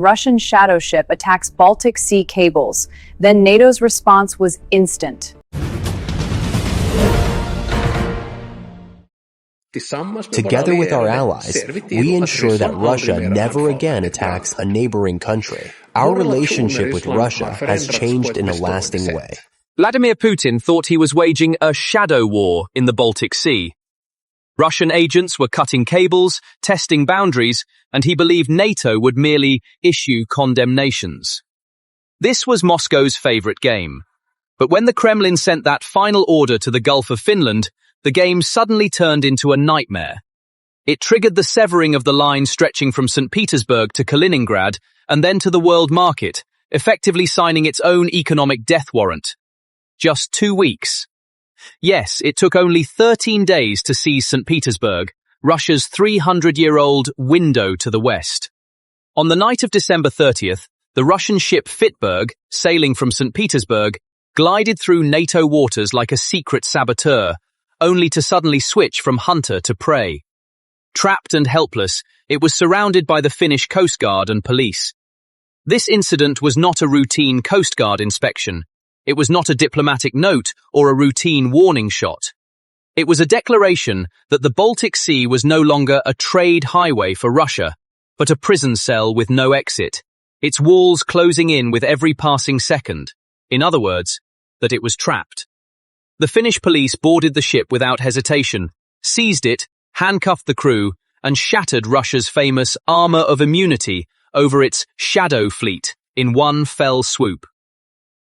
Russian shadow ship attacks Baltic Sea cables. Then NATO's response was instant. Together with our allies, we ensure that Russia never again attacks a neighboring country. Our relationship with Russia has changed in a lasting way. Vladimir Putin thought he was waging a shadow war in the Baltic Sea. Russian agents were cutting cables, testing boundaries, and he believed NATO would merely issue condemnations. This was Moscow's favorite game. But when the Kremlin sent that final order to the Gulf of Finland, the game suddenly turned into a nightmare. It triggered the severing of the line stretching from St. Petersburg to Kaliningrad and then to the world market, effectively signing its own economic death warrant. Just 2 weeks. Yes, it took only 13 days to seize St. Petersburg, Russia's 300-year-old window to the west. On the night of December 30th, the Russian ship Fitburg, sailing from St. Petersburg, glided through NATO waters like a secret saboteur, only to suddenly switch from hunter to prey. Trapped and helpless, it was surrounded by the Finnish Coast Guard and police. This incident was not a routine Coast Guard inspection. It was not a diplomatic note or a routine warning shot. It was a declaration that the Baltic Sea was no longer a trade highway for Russia, but a prison cell with no exit, its walls closing in with every passing second. In other words, that it was trapped. The Finnish police boarded the ship without hesitation, seized it, handcuffed the crew, and shattered Russia's famous armor of immunity over its shadow fleet in one fell swoop.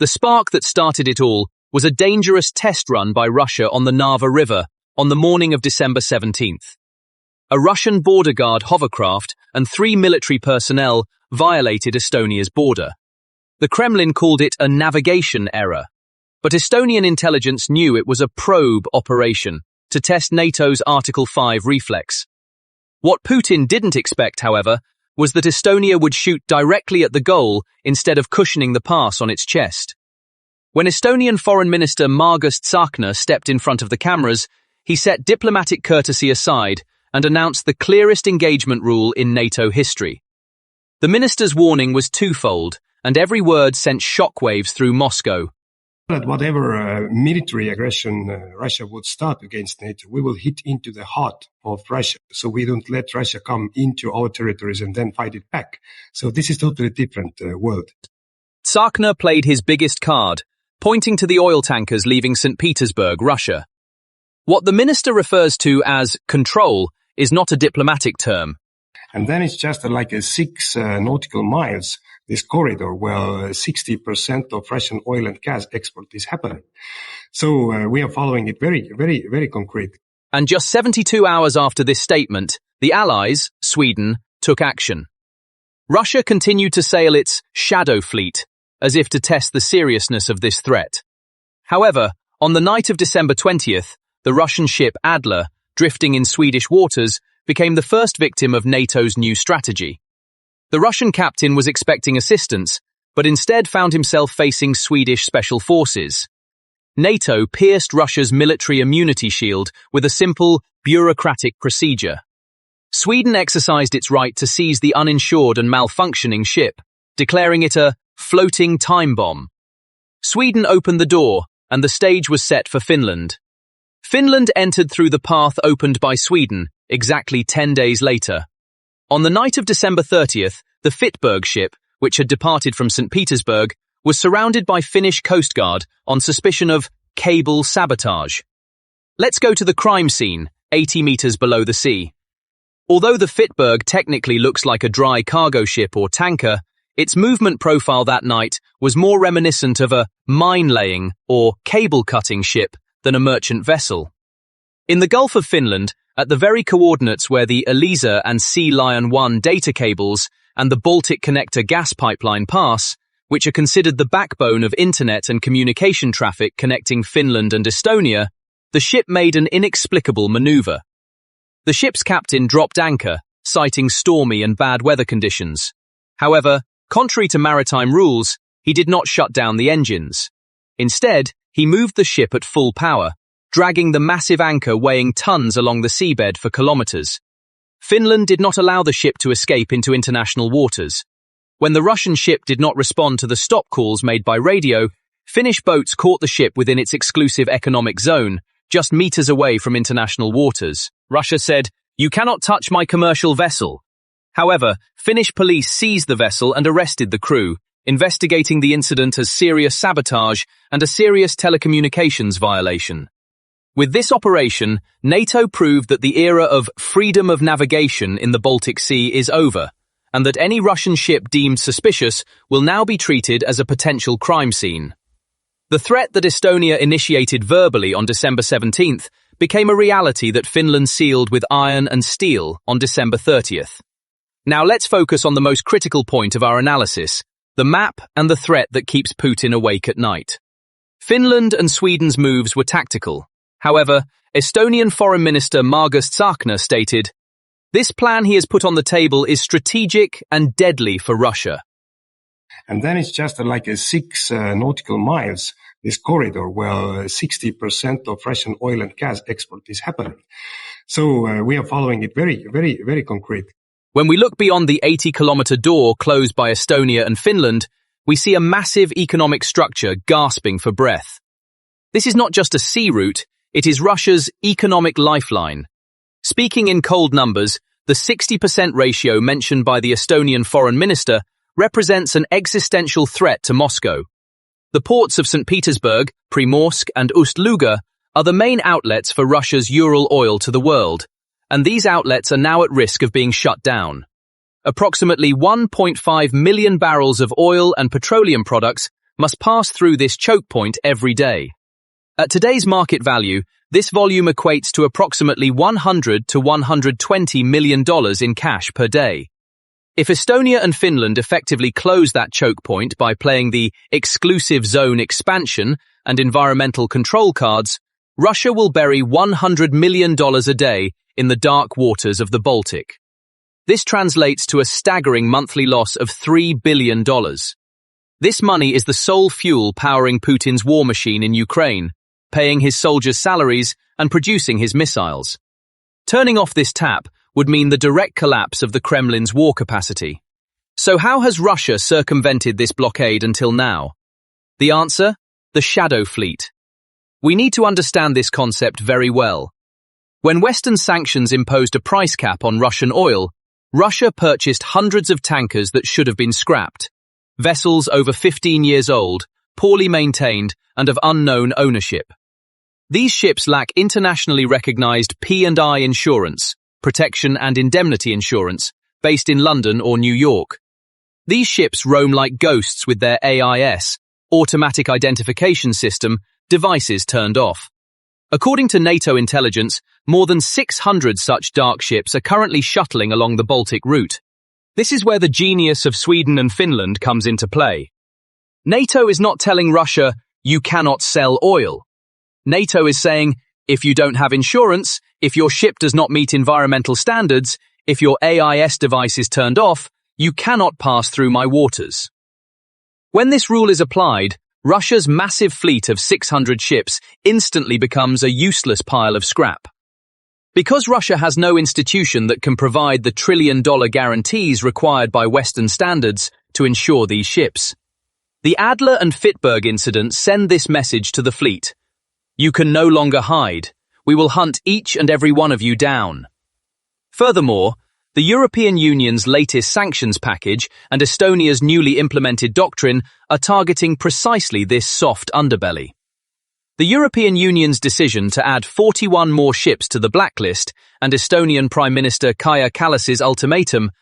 The spark that started it all was a dangerous test run by Russia on the Narva River on the morning of December 17th. A Russian border guard hovercraft and 3 military personnel violated Estonia's border. The Kremlin called it a navigation error, but Estonian intelligence knew it was a probe operation to test NATO's Article 5 reflex. What Putin didn't expect, however, was that Estonia would shoot directly at the goal instead of cushioning the pass on its chest. When Estonian Foreign Minister Margus Tsahkna stepped in front of the cameras, he set diplomatic courtesy aside and announced the clearest engagement rule in NATO history. The minister's warning was twofold, and every word sent shockwaves through Moscow. That whatever military aggression Russia would start against NATO, we will hit into the heart of Russia. So we don't let Russia come into our territories and then fight it back. So this is totally different world. Tsahkna played his biggest card, pointing to the oil tankers leaving St. Petersburg, Russia. What the minister refers to as control is not a diplomatic term. And then it's just like 6 nautical miles, this corridor where 60% of Russian oil and gas export is happening. So we are following it very, very, very concrete. And just 72 hours after this statement, the Allies, Sweden, took action. Russia continued to sail its shadow fleet, as if to test the seriousness of this threat. However, on the night of December 20th, the Russian ship Adler, drifting in Swedish waters, became the first victim of NATO's new strategy. The Russian captain was expecting assistance, but instead found himself facing Swedish special forces. NATO pierced Russia's military immunity shield with a simple, bureaucratic procedure. Sweden exercised its right to seize the uninsured and malfunctioning ship, declaring it a floating time bomb. Sweden opened the door, and the stage was set for Finland. Finland entered through the path opened by Sweden, exactly 10 days later. On the night of December 30th, the Fitburg ship, which had departed from St. Petersburg, was surrounded by Finnish Coast Guard on suspicion of cable sabotage. Let's go to the crime scene, 80 meters below the sea. Although the Fitburg technically looks like a dry cargo ship or tanker, its movement profile that night was more reminiscent of a mine-laying or cable-cutting ship than a merchant vessel. In the Gulf of Finland, at the very coordinates where the Elisa and Sea Lion 1 data cables and the Baltic Connector gas pipeline pass, which are considered the backbone of internet and communication traffic connecting Finland and Estonia, the ship made an inexplicable maneuver. The ship's captain dropped anchor, citing stormy and bad weather conditions. However, contrary to maritime rules, he did not shut down the engines. Instead, he moved the ship at full power, dragging the massive anchor weighing tons along the seabed for kilometers. Finland did not allow the ship to escape into international waters. When the Russian ship did not respond to the stop calls made by radio, Finnish boats caught the ship within its exclusive economic zone, just meters away from international waters. Russia said, "You cannot touch my commercial vessel." However, Finnish police seized the vessel and arrested the crew, investigating the incident as serious sabotage and a serious telecommunications violation. With this operation, NATO proved that the era of freedom of navigation in the Baltic Sea is over, and that any Russian ship deemed suspicious will now be treated as a potential crime scene. The threat that Estonia initiated verbally on December 17th became a reality that Finland sealed with iron and steel on December 30th. Now let's focus on the most critical point of our analysis, the map and the threat that keeps Putin awake at night. Finland and Sweden's moves were tactical. However, Estonian Foreign Minister Margus Tsahkna stated, "This plan he has put on the table is strategic and deadly for Russia." And then it's just like a 6 nautical miles, this corridor where 60% of Russian oil and gas export is happening. So we are following it very, very, very concrete. When we look beyond the 80-kilometer door closed by Estonia and Finland, we see a massive economic structure gasping for breath. This is not just a sea route, it is Russia's economic lifeline. Speaking in cold numbers, the 60% ratio mentioned by the Estonian foreign minister represents an existential threat to Moscow. The ports of St. Petersburg, Primorsk, and Ust-Luga are the main outlets for Russia's Ural oil to the world, and these outlets are now at risk of being shut down. Approximately 1.5 million barrels of oil and petroleum products must pass through this choke point every day. At today's market value, this volume equates to approximately $100 to $120 million in cash per day. If Estonia and Finland effectively close that choke point by playing the exclusive zone expansion and environmental control cards, Russia will bury $100 million a day in the dark waters of the Baltic. This translates to a staggering monthly loss of $3 billion. This money is the sole fuel powering Putin's war machine in Ukraine, paying his soldiers' salaries and producing his missiles. Turning off this tap would mean the direct collapse of the Kremlin's war capacity. So how has Russia circumvented this blockade until now? The answer? The shadow fleet. We need to understand this concept very well. When Western sanctions imposed a price cap on Russian oil, Russia purchased hundreds of tankers that should have been scrapped. Vessels over 15 years old, poorly maintained, and of unknown ownership. These ships lack internationally recognized P&I insurance, protection and indemnity insurance, based in London or New York. These ships roam like ghosts with their AIS, automatic identification system, devices turned off. According to NATO intelligence, more than 600 such dark ships are currently shuttling along the Baltic route. This is where the genius of Sweden and Finland comes into play. NATO is not telling Russia, "You cannot sell oil." NATO is saying, if you don't have insurance, if your ship does not meet environmental standards, if your AIS device is turned off, you cannot pass through my waters. When this rule is applied, Russia's massive fleet of 600 ships instantly becomes a useless pile of scrap. Because Russia has no institution that can provide the trillion-dollar guarantees required by Western standards to insure these ships. The Adler and Fitburg incidents send this message to the fleet. You can no longer hide. We will hunt each and every one of you down. Furthermore, the European Union's latest sanctions package and Estonia's newly implemented doctrine are targeting precisely this soft underbelly. The European Union's decision to add 41 more ships to the blacklist and Estonian Prime Minister Kaja Kallas's ultimatum,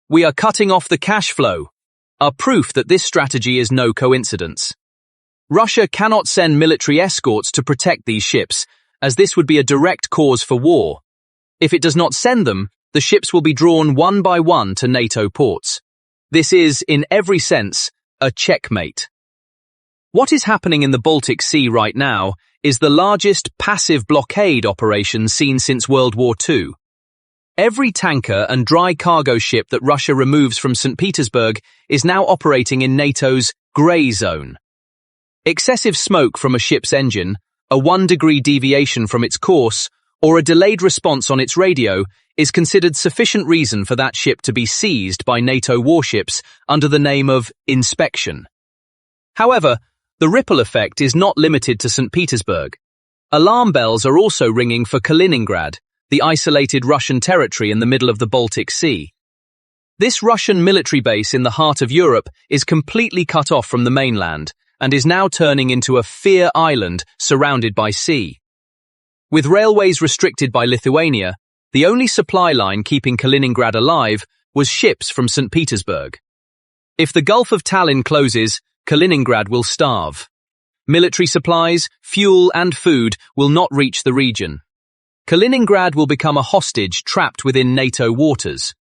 "We are cutting off the cash flow," are proof that this strategy is no coincidence. Russia cannot send military escorts to protect these ships, as this would be a direct cause for war. If it does not send them, the ships will be drawn one by one to NATO ports. This is, in every sense, a checkmate. What is happening in the Baltic Sea right now is the largest passive blockade operation seen since World War II. Every tanker and dry cargo ship that Russia removes from St. Petersburg is now operating in NATO's grey zone. Excessive smoke from a ship's engine, a 1-degree deviation from its course, or a delayed response on its radio is considered sufficient reason for that ship to be seized by NATO warships under the name of inspection. However, the ripple effect is not limited to St. Petersburg. Alarm bells are also ringing for Kaliningrad, the isolated Russian territory in the middle of the Baltic Sea. This Russian military base in the heart of Europe is completely cut off from the mainland and is now turning into a fear island surrounded by sea. With railways restricted by Lithuania, the only supply line keeping Kaliningrad alive was ships from St. Petersburg. If the Gulf of Tallinn closes, Kaliningrad will starve. Military supplies, fuel and food will not reach the region. Kaliningrad will become a hostage trapped within NATO waters.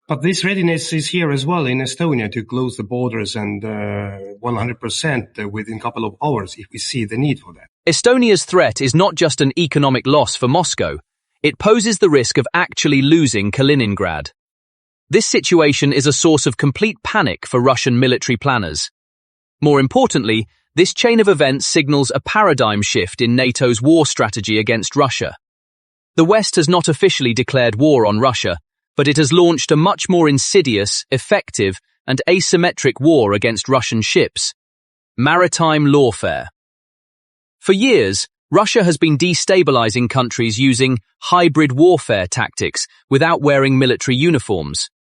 But this readiness is here as well in Estonia to close the borders and 100% within a couple of hours if we see the need for that. Estonia's threat is not just an economic loss for Moscow. It poses the risk of actually losing Kaliningrad. This situation is a source of complete panic for Russian military planners. More importantly, this chain of events signals a paradigm shift in NATO's war strategy against Russia. The West has not officially declared war on Russia, but it has launched a much more insidious, effective, and asymmetric war against Russian ships: maritime lawfare. For years, Russia has been destabilizing countries using hybrid warfare tactics without wearing military uniforms.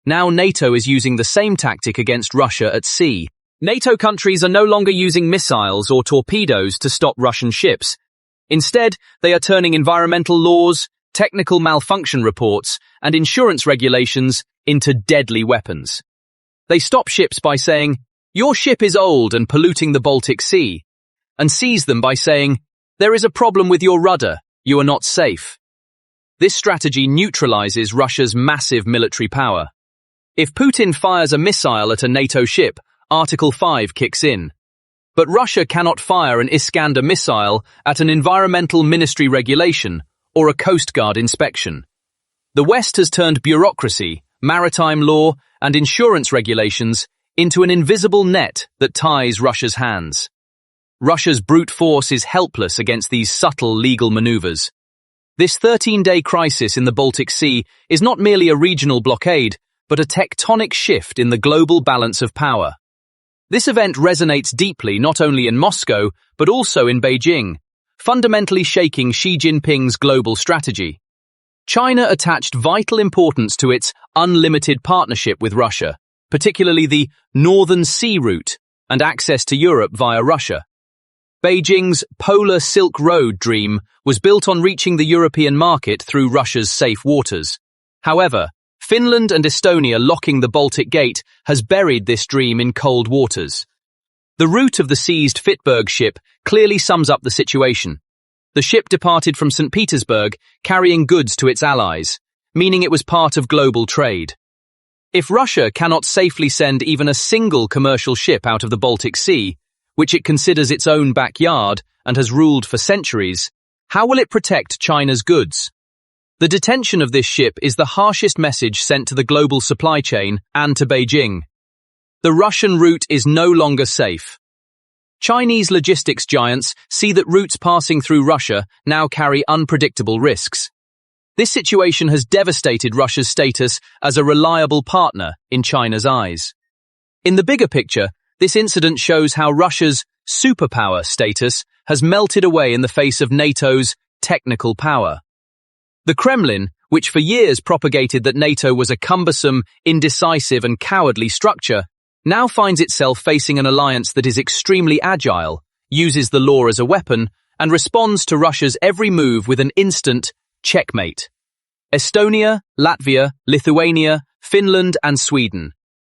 Now NATO is using the same tactic against Russia at sea. NATO countries are no longer using missiles or torpedoes to stop Russian ships. Instead, they are turning environmental laws, technical malfunction reports, and insurance regulations into deadly weapons. They stop ships by saying, "Your ship is old and polluting the Baltic Sea," and seize them by saying, "There is a problem with your rudder, you are not safe." This strategy neutralizes Russia's massive military power. If Putin fires a missile at a NATO ship, Article 5 kicks in. But Russia cannot fire an Iskander missile at an environmental ministry regulation or a Coast Guard inspection. The West has turned bureaucracy, maritime law, and insurance regulations into an invisible net that ties Russia's hands. Russia's brute force is helpless against these subtle legal maneuvers. This 13-day crisis in the Baltic Sea is not merely a regional blockade, but a tectonic shift in the global balance of power. This event resonates deeply not only in Moscow, but also in Beijing, fundamentally shaking Xi Jinping's global strategy. China attached vital importance to its unlimited partnership with Russia, particularly the Northern Sea route and access to Europe via Russia. Beijing's Polar Silk Road dream was built on reaching the European market through Russia's safe waters. However, Finland and Estonia locking the Baltic Gate has buried this dream in cold waters. The route of the seized Fitburg ship clearly sums up the situation. The ship departed from St. Petersburg carrying goods to its allies, meaning it was part of global trade. If Russia cannot safely send even a single commercial ship out of the Baltic Sea, which it considers its own backyard and has ruled for centuries, how will it protect China's goods? The detention of this ship is the harshest message sent to the global supply chain and to Beijing. The Russian route is no longer safe. Chinese logistics giants see that routes passing through Russia now carry unpredictable risks. This situation has devastated Russia's status as a reliable partner in China's eyes. In the bigger picture, this incident shows how Russia's superpower status has melted away in the face of NATO's technical power. The Kremlin, which for years propagated that NATO was a cumbersome, indecisive and cowardly structure, now finds itself facing an alliance that is extremely agile, uses the law as a weapon, and responds to Russia's every move with an instant checkmate. Estonia, Latvia, Lithuania, Finland and Sweden.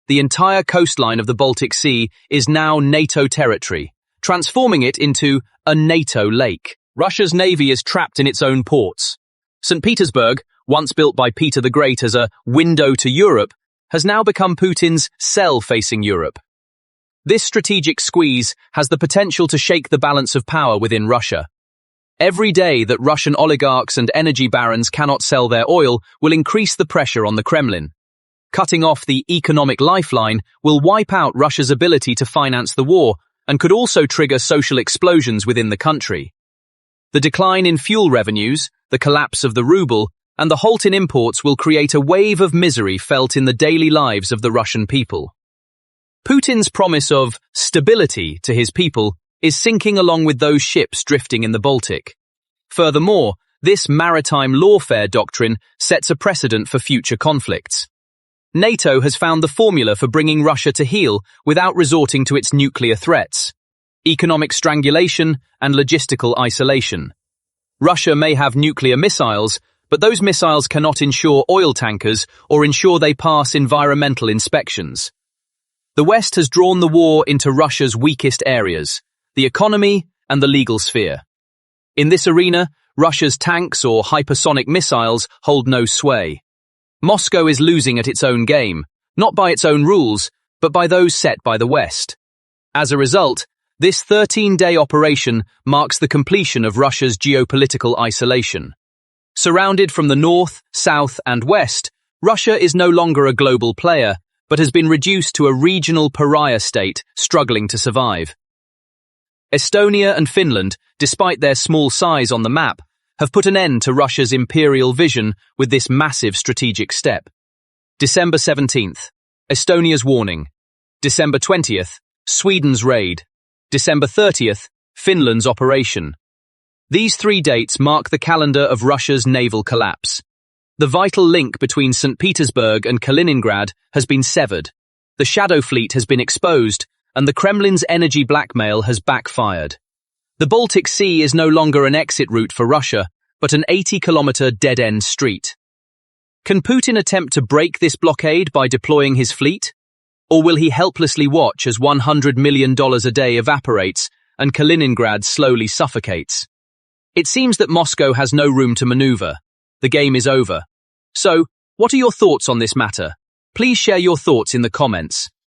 The entire coastline of the Baltic Sea is now NATO territory, transforming it into a NATO lake. Russia's navy is trapped in its own ports. St. Petersburg, once built by Peter the Great as a window to Europe, has now become Putin's cell facing Europe. This strategic squeeze has the potential to shake the balance of power within Russia. Every day that Russian oligarchs and energy barons cannot sell their oil will increase the pressure on the Kremlin. Cutting off the economic lifeline will wipe out Russia's ability to finance the war and could also trigger social explosions within the country. The decline in fuel revenues, the collapse of the ruble, and the halt in imports will create a wave of misery felt in the daily lives of the Russian people. Putin's promise of stability to his people is sinking along with those ships drifting in the Baltic. Furthermore, this maritime lawfare doctrine sets a precedent for future conflicts. NATO has found the formula for bringing Russia to heel without resorting to its nuclear threats: economic strangulation and logistical isolation. Russia may have nuclear missiles, but those missiles cannot ensure oil tankers or ensure they pass environmental inspections. The West has drawn the war into Russia's weakest areas: the economy and the legal sphere. In this arena, Russia's tanks or hypersonic missiles hold no sway. Moscow is losing at its own game, not by its own rules, but by those set by the West. As a result, this 13-day operation marks the completion of Russia's geopolitical isolation. Surrounded from the north, south, and west, Russia is no longer a global player, but has been reduced to a regional pariah state struggling to survive. Estonia and Finland, despite their small size on the map, have put an end to Russia's imperial vision with this massive strategic step. December 17th, Estonia's warning. December 20th, Sweden's raid. December 30th, Finland's operation. These 3 dates mark the calendar of Russia's naval collapse. The vital link between St. Petersburg and Kaliningrad has been severed. The shadow fleet has been exposed, and the Kremlin's energy blackmail has backfired. The Baltic Sea is no longer an exit route for Russia, but an 80-kilometer dead-end street. Can Putin attempt to break this blockade by deploying his fleet? Or will he helplessly watch as $100 million a day evaporates and Kaliningrad slowly suffocates? It seems that Moscow has no room to maneuver. The game is over. So, what are your thoughts on this matter? Please share your thoughts in the comments.